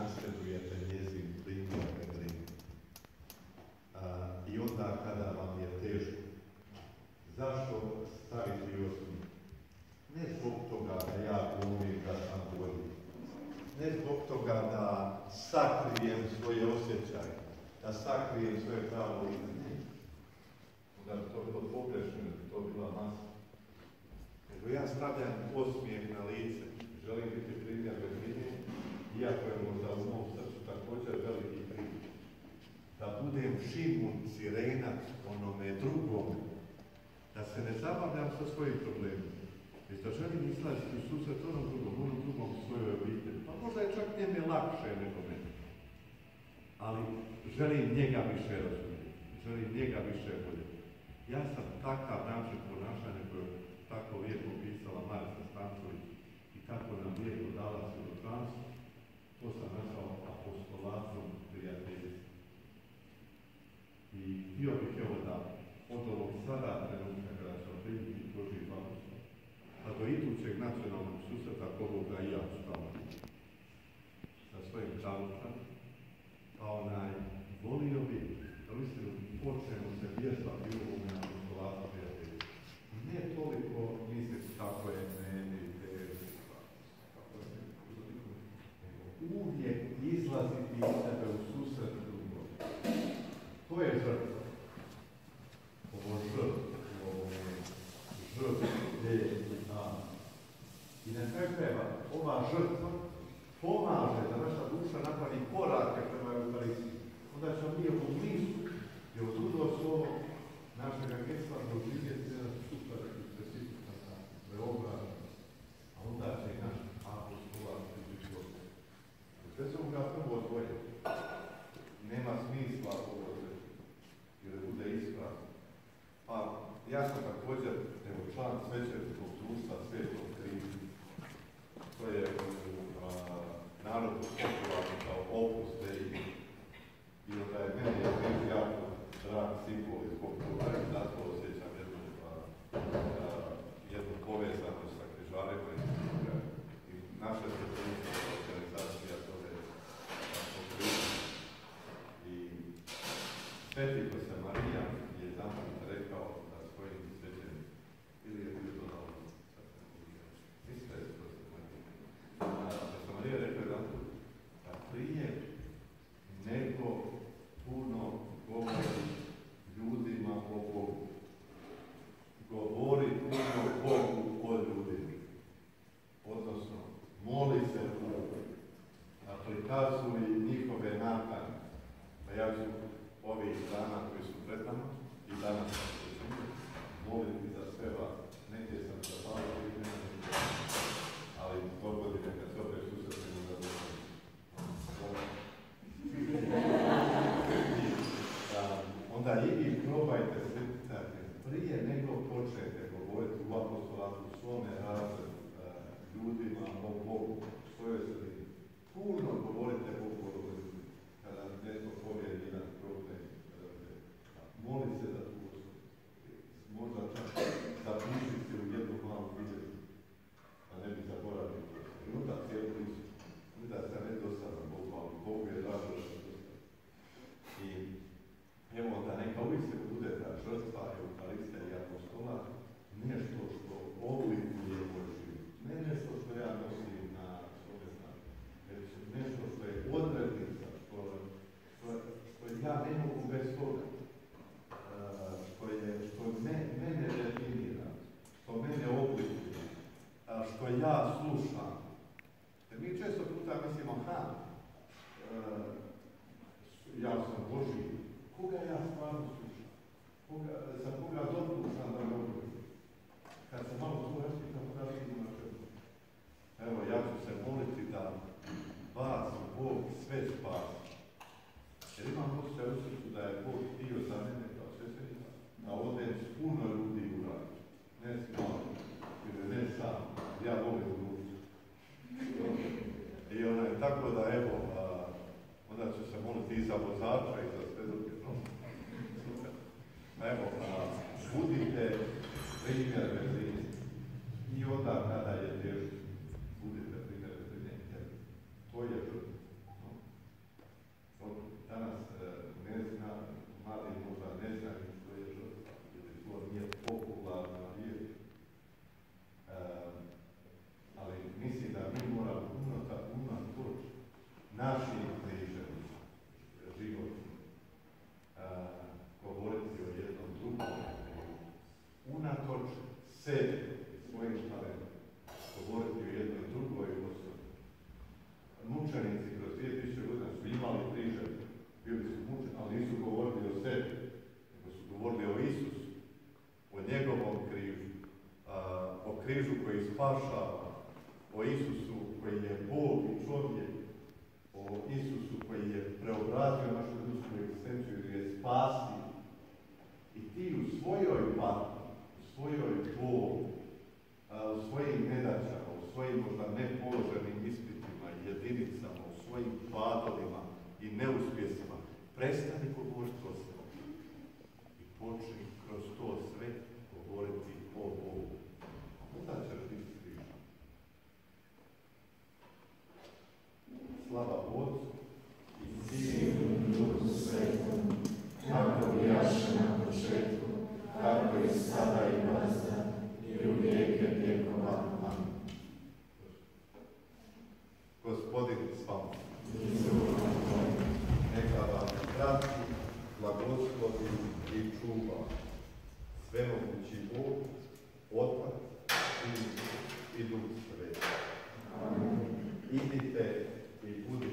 nasledujete njezin primjer Petrini. I onda kada vam je teško, zašto staviti osmijeh? Ne zbog toga da ja glumim da sam bolji, ne zbog toga da sakrijem svoje osjećaje, da sakrijem svoje pravo lice, ne. Da bi to bilo pogrešno, da bi to bila masa. Nego ja stavljam osmijeh na lice, želim biti primjer Petrini, iako je možda u mom srcu također veliki primjer. Da budem Šimun Cirenac onome drugome, da se ne zabavljam sa svojim problemima, već da želim izlaziti u susret onom drugom u svojoj obitelji. Pa možda je čak njeme lakše nego mene. Ali želim njega više razumjeti, želim njega više voljeti. Ja sam takav način ponašanja koji je tako lijepo pisala Marica Stanković i tako nam lijepo dala svjedočanstvo, to sam nazvao apostolatom prijateljstva. I htio bih evo da od ovog sada trenutka kada ćemo primiti Božji blagoslov, a do idućeg nacionalnog susreta koga i ja ću tamo sa svojim čalučama, pa volio bi da uistinu počnemo se vježbati u ovome apostolatu prijateljstva. Ne toliko misliti kako je meni teško, kako je nego uvijek izlaziti iz sebe u susret drugog. To je žrtva. Ovo žrtva gdje i tamo. I na kraju krajeva, ova žrtva pomaže da naša duša napravi korake prema Euharistiji. Onda ćemo mi ovo blizu i od udlost ovo našega getstva doživjeti jedan super i presvitutan preobraz, a onda će i naš apostolat biti dobro. Sve se ga prvo odvoje. Nema smisla ovo jer bude ispravno. Pa ja sam također član svećeničkog društva Svetog Krista. To je narodu popularno kao Opus Dei. I onda je meni jako drag simbol zbog toga i zato osjećam jednu povezanost sa križarima i naša svećenička organizacija zove Opus Dei. I Sveti José Marija je zapravo rekao da svojim svećenicima, ili je bilo to na ovom, mislim da je José Marija. José Marija rekao da prije nego puno govori ljudima o Bogu, govori puno Bogu o ljudima. Odnosno, moli se Bogu, a prikazuj njihove nakane. Pa ja ću ovih dana koji su pred nama i danas moliti za sve vas. Negdje sam zapalio imena, ali dogodi neka se opet susretimo da onda i vi probajte sretati prije nego počnete govoriti u apostolatu u svome razredu ljudima o Bogu, svojoj sredini. Puno govorite o Bogu kada netko povije jedan problem, moli se da tu osobu. Možda čak zapišiti se u jednu malu vidjeti, a ne bi zaboravili. I onda cijelu priču. Onda se ne dosadam Bogu, ali Bogu je drago da se dosadam. I evo da neka uistinu bude ta žrtva, Euharistija i apostolat, nešto što oblikuje moj život. Ne nešto što ja nosim na svome znanju, već nešto što je odrednica, što ja ne mogu bez toga, što mene definira, što mene oblikuje, što ja slušam. Jer mi često puta mislimo, ja sam Božji, koga ja stvarno slušam? Za koga dopuštam da govorim? Kad se malo tu raspitam, da vidim na čemu. Evo, ja ću se moliti da vas Bog sve spasi. Jer imam osjećaj u srcu da je Bog htio za mene kao svećenika, da odem s puno ljudi u rad. Ne s malo, ili ne sam, ja volim ljudi. I tako da evo, onda ću se moliti i za vozača i za sve druge. Evo, budite primjer Petrini. I onda kada je teško, budite primjer Petrini. To je žrtva. našim križem životnim govoriti o jednom drugom križu. Unatoč sebi, svojim talentom, govoriti o jednoj drugoj osobi. Mučenici kroz 2000 godina su imali križe, bili su mučeni, ali nisu govorili o sebi, nego su govorili o Isusu, o njegovom križu, o križu koji spašava, o Isusu koji je Bog i čovjek, o Isusu koji je preobrazio našu ljudsku egzistenciju i je spasio. I ti u svojoj patnji, u svojoj boli, u svojim nedaćama, u svojim možda nepoloženim ispitima i jedinicama, u svojim padovima i neuspjesima, prestani govoriti o sebi i počni kroz to sve govoriti o Bogu. Onda ćeš biti sličan. Slava Otcu i Sinu i Duhu Svetom, kako bijaše na početku, tako i sada i nazad, i u vijeke vjekova. Amin. Gospodin s vama. Neka vam prati, blagoslovi i čuva svemogući Bog, Otac, Sin i Duh Sveti. Idite i budite